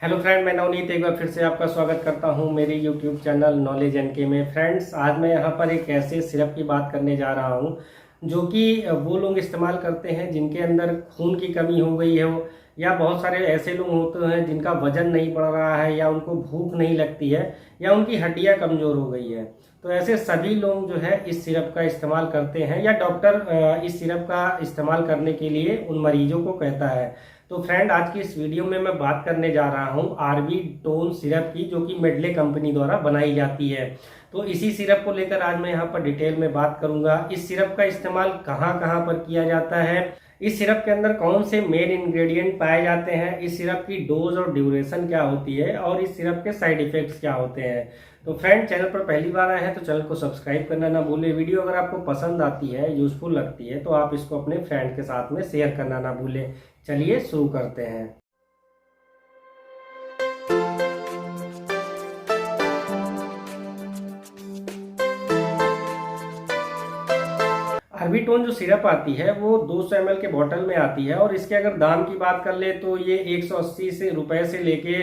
Hello friend, मैं नवनीत एक बार फिर से आपका स्वागत करता हूं मेरे यूट्यूब चैनल नॉलेज एनके में। फ्रेंड्स, आज मैं यहां पर एक ऐसे सिरप की बात करने जा रहा हूं जो कि वो लोग इस्तेमाल करते हैं जिनके अंदर खून की कमी हो गई हो, या बहुत सारे ऐसे लोग होते हैं जिनका वजन नहीं बढ़ रहा है, या उनको भूख नहीं लगती है, या उनकी हड्डियां कमज़ोर हो गई है। तो ऐसे सभी लोग जो है इस सिरप का इस्तेमाल करते हैं, या डॉक्टर इस सिरप का इस्तेमाल करने के लिए उन मरीजों को कहता है। तो फ्रेंड, आज की इस वीडियो में मैं बात करने जा रहा हूं आर्बिटोन सिरप की, जो कि मेडले कंपनी द्वारा बनाई जाती है। तो इसी सिरप को लेकर आज मैं यहाँ पर डिटेल में बात करूंगा। इस सिरप का इस्तेमाल कहाँ कहाँ पर किया जाता है, इस सिरप के अंदर कौन से मेन इंग्रेडिएंट पाए जाते हैं, इस सिरप की डोज और ड्यूरेशन क्या होती है, और इस सिरप के साइड इफेक्ट्स क्या होते हैं। तो फ्रेंड, चैनल पर पहली बार आए हैं तो चैनल को सब्सक्राइब करना ना भूलें। वीडियो अगर आपको पसंद आती है, यूजफुल लगती है, तो आप इसको अपने फ्रेंड के साथ में शेयर करना ना भूलें। चलिए शुरू करते हैं। आर्बिटोन जो सिरप आती है वो 200 ml के बॉटल में आती है, और इसके अगर दाम की बात कर ले तो ये 180 से रुपए से लेके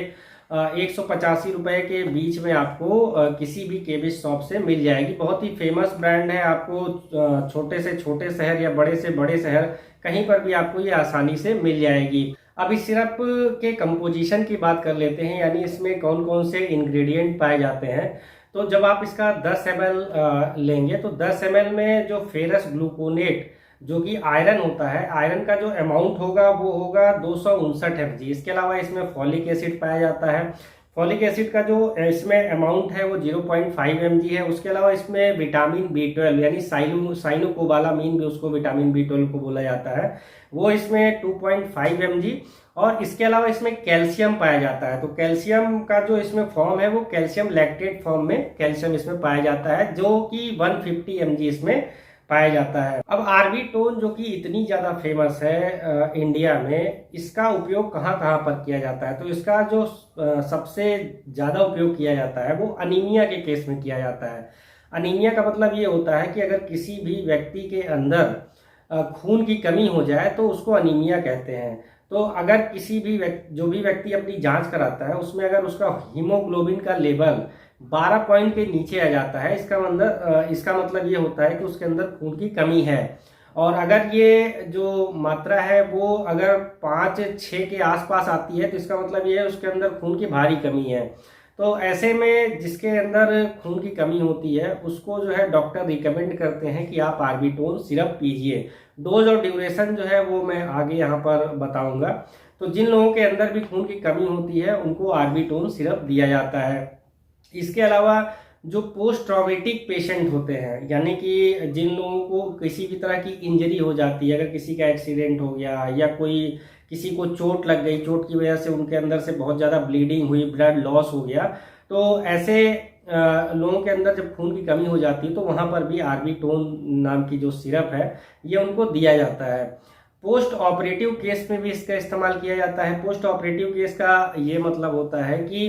185 रुपए के बीच में आपको किसी भी केमिस्ट शॉप से मिल जाएगी। बहुत ही फेमस ब्रांड है। आपको छोटे से छोटे शहर या बड़े से बड़े शहर कहीं पर भी आपको ये आसानी से मिल जाएगी। अब इस सिरप के कंपोजिशन की बात कर लेते हैं, यानी इसमें कौन कौन से इंग्रेडिएंट पाए जाते हैं। तो जब आप इसका 10 ml लेंगे तो 10 ml में जो फेरस ग्लूकोनेट, जो कि आयरन होता है, आयरन का जो अमाउंट होगा वो होगा 259 mg। इसके अलावा इसमें फॉलिक एसिड पाया जाता है। फॉलिक एसिड का जो इसमें अमाउंट है वो 0.5 mg है। उसके अलावा इसमें विटामिन B12 यानी साइनोकोबालामीन भी उसको विटामिन B12 को बोला जाता है, वो इसमें 2.5 mg। और इसके अलावा इसमें कैल्शियम पाया जाता है। तो कैल्शियम का जो इसमें फॉर्म है वो कैल्शियम लैक्टेट फॉर्म में कैल्शियम इसमें पाया जाता है, जो कि 150 mg इसमें पाया जाता है। अब आर्बिटोन जो कि इतनी ज्यादा फेमस है इंडिया में, इसका उपयोग कहाँ कहाँ पर किया जाता है। तो इसका जो सबसे ज्यादा उपयोग किया जाता है वो अनीमिया के केस में किया जाता है। अनीमिया का मतलब ये होता है कि अगर किसी भी व्यक्ति के अंदर खून की कमी हो जाए तो उसको अनीमिया कहते हैं। तो अगर किसी भी जो भी व्यक्ति अपनी जांच कराता है उसमें अगर उसका हीमोग्लोबिन का लेवल 12 पॉइंट के नीचे आ जाता है, इसका मतलब ये होता है कि उसके अंदर खून की कमी है। और अगर ये जो मात्रा है वो अगर 5-6 के आसपास आती है तो इसका मतलब ये है उसके अंदर खून की भारी कमी है। तो ऐसे में जिसके अंदर खून की कमी होती है उसको जो है डॉक्टर रिकमेंड करते हैं कि आप आर्बिटोन सिरप पीजिए। डोज और ड्यूरेशन जो है वो मैं आगे यहाँ पर बताऊंगा। तो जिन लोगों के अंदर भी खून की कमी होती है उनको आर्बिटोन सिरप दिया जाता है। इसके अलावा जो पोस्ट ट्रॉमेटिक पेशेंट होते हैं, यानी कि जिन लोगों को किसी भी तरह की इंजरी हो जाती है, अगर किसी का एक्सीडेंट हो गया या कोई किसी को चोट लग गई, चोट की वजह से उनके अंदर से बहुत ज़्यादा ब्लीडिंग हुई, ब्लड लॉस हो गया, तो ऐसे लोगों के अंदर जब खून की कमी हो जाती है तो वहाँ पर भी आर्बिटोन नाम की जो सिरप है ये उनको दिया जाता है। पोस्ट ऑपरेटिव केस में भी इसका इस्तेमाल किया जाता है। पोस्ट ऑपरेटिव केस का ये मतलब होता है कि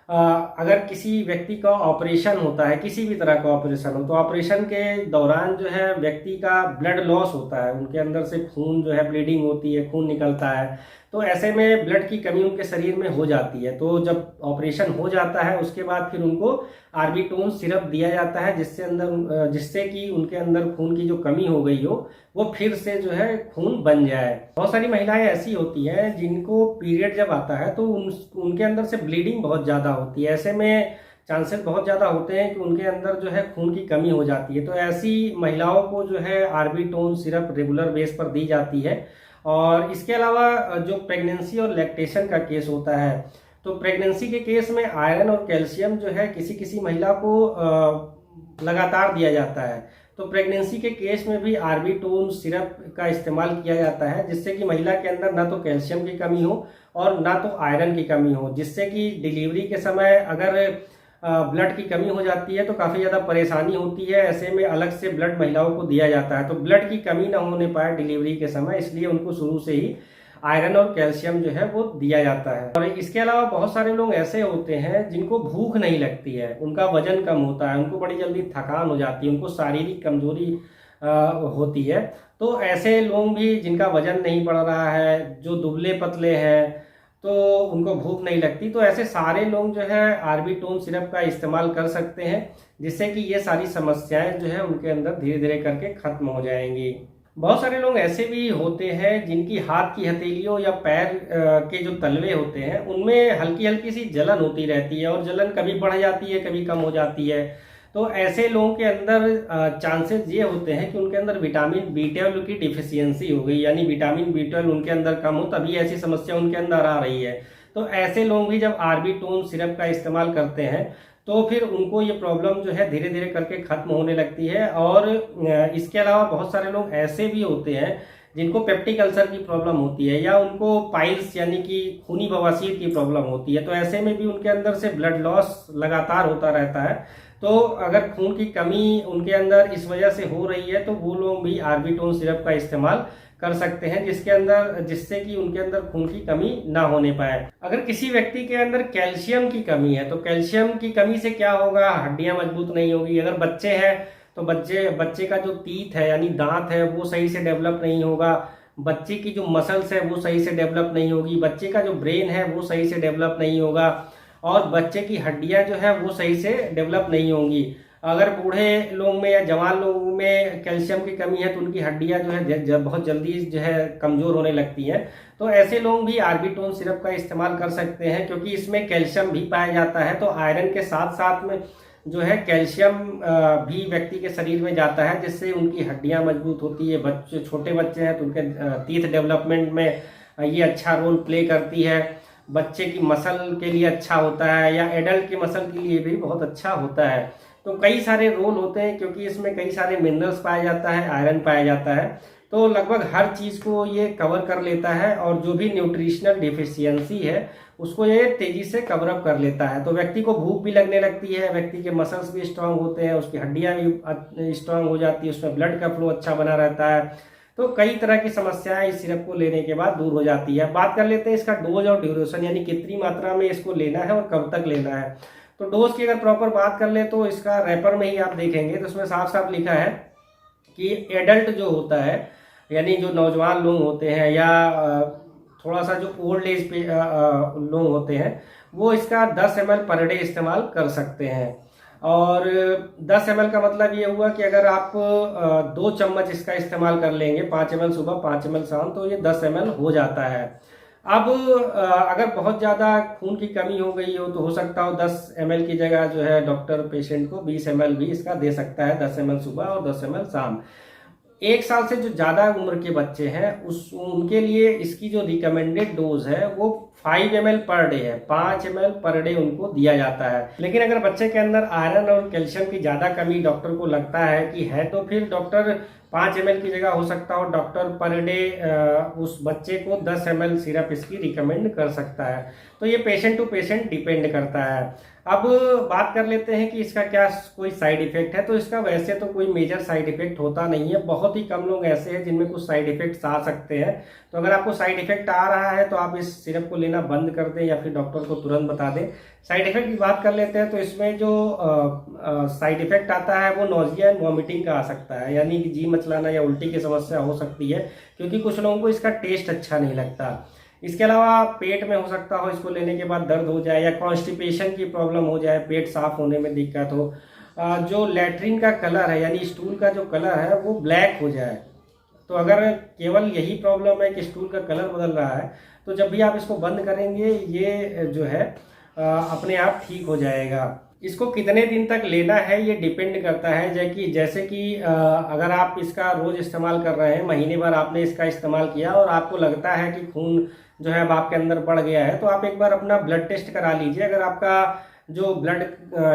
अगर किसी व्यक्ति का ऑपरेशन होता है, किसी भी तरह का ऑपरेशन हो, तो ऑपरेशन के दौरान जो है व्यक्ति का ब्लड लॉस होता है, उनके अंदर से खून जो है ब्लीडिंग होती है, खून निकलता है। तो ऐसे में ब्लड की कमी उनके शरीर में हो जाती है। तो जब ऑपरेशन हो जाता है उसके बाद फिर उनको आर्बिटोन सिरप दिया जाता है, जिससे कि उनके अंदर खून की जो कमी हो गई हो वो फिर से जो है खून बन जाए। बहुत सारी महिलाएं ऐसी होती हैं जिनको पीरियड जब आता है तो उनके अंदर से ब्लीडिंग बहुत ज़्यादा होती है। ऐसे में चांसेस बहुत ज़्यादा होते हैं कि उनके अंदर जो है खून की कमी हो जाती है। तो ऐसी महिलाओं को जो है आर्बिटोन सिरप रेगुलर बेस पर दी जाती है। और इसके अलावा जो प्रेगनेंसी और लैक्टेशन का केस होता है, तो प्रेगनेंसी के केस में आयरन और कैल्शियम जो है किसी किसी महिला को लगातार दिया जाता है। तो प्रेगनेंसी के केस में भी आर्बिटोन सिरप का इस्तेमाल किया जाता है, जिससे कि महिला के अंदर ना तो कैल्शियम की कमी हो और ना तो आयरन की कमी हो, जिससे कि डिलीवरी के समय अगर ब्लड की कमी हो जाती है तो काफ़ी ज़्यादा परेशानी होती है। ऐसे में अलग से ब्लड महिलाओं को दिया जाता है। तो ब्लड की कमी ना होने पाए डिलीवरी के समय, इसलिए उनको शुरू से ही आयरन और कैल्शियम जो है वो दिया जाता है। और इसके अलावा बहुत सारे लोग ऐसे होते हैं जिनको भूख नहीं लगती है, उनका वजन कम होता है, उनको बड़ी जल्दी थकान हो जाती है, उनको शारीरिक कमजोरी होती है। तो ऐसे लोग भी जिनका वजन नहीं बढ़ रहा है, जो दुबले पतले हैं, तो उनको भूख नहीं लगती। तो ऐसे सारे लोग जो है आर्बिटोन सिरप का इस्तेमाल कर सकते हैं, जिससे कि ये सारी समस्याएं जो है उनके अंदर धीरे धीरे करके खत्म हो जाएंगी। बहुत सारे लोग ऐसे भी होते हैं जिनकी हाथ की हथेलियों या पैर के जो तलवे होते हैं उनमें हल्की हल्की सी जलन होती रहती है, और जलन कभी बढ़ जाती है कभी कम हो जाती है। तो ऐसे लोगों के अंदर चांसेस ये होते हैं कि उनके अंदर विटामिन B12 की डिफिशियंसी हो गई, यानी विटामिन B12 उनके अंदर कम हो, तभी ऐसी समस्या उनके अंदर आ रही है। तो ऐसे लोग भी जब आर्बिटोन सिरप का इस्तेमाल करते हैं तो फिर उनको ये प्रॉब्लम जो है धीरे धीरे करके खत्म होने लगती है। और इसके अलावा बहुत सारे लोग ऐसे भी होते हैं जिनको पेप्टिक अल्सर की प्रॉब्लम होती है, या उनको पाइल्स यानी कि खूनी बवासीर की प्रॉब्लम होती है। तो ऐसे में भी उनके अंदर से ब्लड लॉस लगातार होता रहता है। तो अगर खून की कमी उनके अंदर इस वजह से हो रही है तो वो लोग भी आर्बिटोन सिरप का इस्तेमाल कर सकते हैं, जिससे कि उनके अंदर खून की कमी ना होने पाए। अगर किसी व्यक्ति के अंदर कैल्शियम की कमी है तो कैल्शियम की कमी से क्या होगा, हड्डियां मजबूत नहीं होगी। अगर बच्चे हैं तो बच्चे का जो टीथ है यानी दांत है वो सही से डेवलप नहीं होगा। बच्चे की जो मसल्स है वो सही से डेवलप नहीं होगी। बच्चे का जो ब्रेन है वो सही से डेवलप नहीं होगा, और बच्चे की हड्डियां जो है वो सही से डेवलप नहीं होंगी। अगर बूढ़े लोग में या जवान लोगों में कैल्शियम की कमी है तो उनकी हड्डियां जो है बहुत जल्दी जो है कमजोर होने लगती हैं। तो ऐसे लोग भी आर्बिटोन सिरप का इस्तेमाल कर सकते हैं, क्योंकि इसमें कैल्शियम भी पाया जाता है। तो आयरन के साथ साथ में जो है कैल्शियम भी व्यक्ति के शरीर में जाता है, जिससे उनकी हड्डियां मजबूत होती है। बच्चे छोटे बच्चे हैं तो उनके टीथ डेवलपमेंट में ये अच्छा रोल प्ले करती है। बच्चे की मसल के लिए अच्छा होता है, या एडल्ट की मसल के लिए भी बहुत अच्छा होता है। तो कई सारे रोल होते हैं, क्योंकि इसमें कई सारे मिनरल्स पाया जाता है, आयरन पाया जाता है। तो लगभग हर चीज़ को ये कवर कर लेता है, और जो भी न्यूट्रिशनल डिफिशियंसी है उसको ये तेजी से कवर अप कर लेता है। तो व्यक्ति को भूख भी लगने लगती है, व्यक्ति के मसल्स भी स्ट्रांग होते हैं, उसकी हड्डियां भी स्ट्रांग हो जाती है, उसमें ब्लड का फ्लो अच्छा बना रहता है। तो कई तरह की समस्याएं इस सिरप को लेने के बाद दूर हो जाती है। बात कर लेते हैं इसका डोज और ड्यूरेशन, यानी कितनी मात्रा में इसको लेना है और कब तक लेना है। तो डोज की अगर प्रॉपर बात कर ले तो इसका रैपर में ही आप देखेंगे तो उसमें साफ साफ लिखा है कि एडल्ट जो होता है, यानी जो नौजवान लोग होते हैं या थोड़ा सा जो ओल्ड एज पे लोग होते हैं, वो इसका 10 ml पर डे इस्तेमाल कर सकते हैं। और 10 ml का मतलब ये हुआ कि अगर आप 2 चम्मच इसका इस्तेमाल कर लेंगे, 5 ml सुबह 5 ml शाम, तो ये 10 ml हो जाता है। अब अगर बहुत ज़्यादा खून की कमी हो गई हो तो हो सकता हो 10 ml की जगह जो है डॉक्टर पेशेंट को 20 ml भी इसका दे सकता है, 10 ml सुबह और 10 ml शाम। 1 साल से जो ज़्यादा उम्र के बच्चे हैं उनके लिए इसकी जो रिकमेंडेड डोज है वो 5 ml पर डे है, 5 ml पर डे उनको दिया जाता है। लेकिन अगर बच्चे के अंदर आयरन और कैल्शियम की ज़्यादा कमी डॉक्टर को लगता है कि है, तो फिर डॉक्टर 5 ml की जगह हो सकता हो डॉक्टर पर डे उस बच्चे को 10 ml सिरप इसकी रिकमेंड कर सकता है। तो ये पेशेंट टू पेशेंट डिपेंड करता है। अब बात कर लेते हैं कि इसका क्या कोई साइड इफेक्ट है। तो इसका वैसे तो कोई मेजर साइड इफेक्ट होता नहीं है, बहुत ही कम लोग ऐसे हैं जिनमें कुछ साइड इफेक्ट्स आ सकते हैं। तो अगर आपको साइड इफेक्ट आ रहा है तो आप इस सिरप को लेना बंद कर दें या फिर डॉक्टर को तुरंत बता दें। साइड इफेक्ट की बात कर लेते हैं तो इसमें जो साइड इफेक्ट आता है वो नोजिया एंड वॉमिटिंग का आ सकता है, यानी कि जी मचलाना या उल्टी की समस्या हो सकती है, क्योंकि कुछ लोगों को इसका टेस्ट अच्छा नहीं लगता। इसके अलावा पेट में हो सकता हो इसको लेने के बाद दर्द हो जाए, या कॉन्स्टिपेशन की प्रॉब्लम हो जाए, पेट साफ होने में दिक्कत हो, जो लैट्रिन का कलर है यानी स्टूल का जो कलर है वो ब्लैक हो जाए। तो अगर केवल यही प्रॉब्लम है कि स्टूल का कलर बदल रहा है, तो जब भी आप इसको बंद करेंगे ये जो है अपने आप ठीक हो जाएगा। इसको कितने दिन तक लेना है ये डिपेंड करता है, जैसे कि अगर आप इसका रोज इस्तेमाल कर रहे हैं, महीने भर आपने इसका इस्तेमाल किया और आपको लगता है कि खून जो है अब आपके अंदर बढ़ गया है, तो आप एक बार अपना ब्लड टेस्ट करा लीजिए। अगर आपका जो ब्लड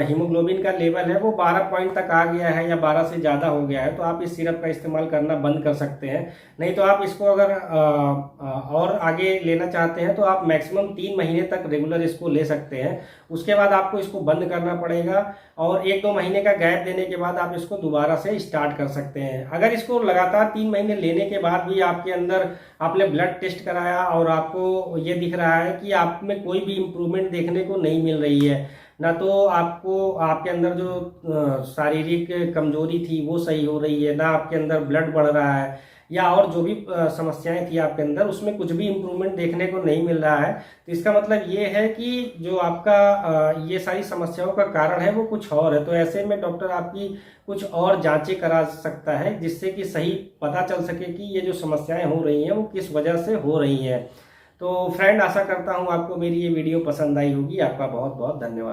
हीमोग्लोबिन का लेवल है वो 12 पॉइंट तक आ गया है या 12 से ज़्यादा हो गया है, तो आप इस सिरप का इस्तेमाल करना बंद कर सकते हैं। नहीं तो आप इसको अगर और आगे लेना चाहते हैं तो आप मैक्सिमम 3 महीने तक रेगुलर इसको ले सकते हैं। उसके बाद आपको इसको बंद करना पड़ेगा, और 1-2 महीने का गैप देने के बाद आप इसको दोबारा से स्टार्ट कर सकते हैं। अगर इसको लगातार 3 महीने लेने के बाद भी आपके अंदर आपने ब्लड टेस्ट कराया और आपको ये दिख रहा है कि आप में कोई भी इम्प्रूवमेंट देखने को नहीं मिल रही है, ना तो आपको आपके अंदर जो शारीरिक कमजोरी थी वो सही हो रही है, ना आपके अंदर ब्लड बढ़ रहा है, या और जो भी समस्याएं थी आपके अंदर उसमें कुछ भी इम्प्रूवमेंट देखने को नहीं मिल रहा है, तो इसका मतलब ये है कि जो आपका ये सारी समस्याओं का कारण है वो कुछ और है। तो ऐसे में डॉक्टर आपकी कुछ और जांचें करा सकता है, जिससे कि सही पता चल सके कि ये जो समस्याएं हो रही हैं वो किस वजह से हो रही हैं। तो फ्रेंड, आशा करता हूँ आपको मेरी ये वीडियो पसंद आई होगी। आपका बहुत बहुत धन्यवाद।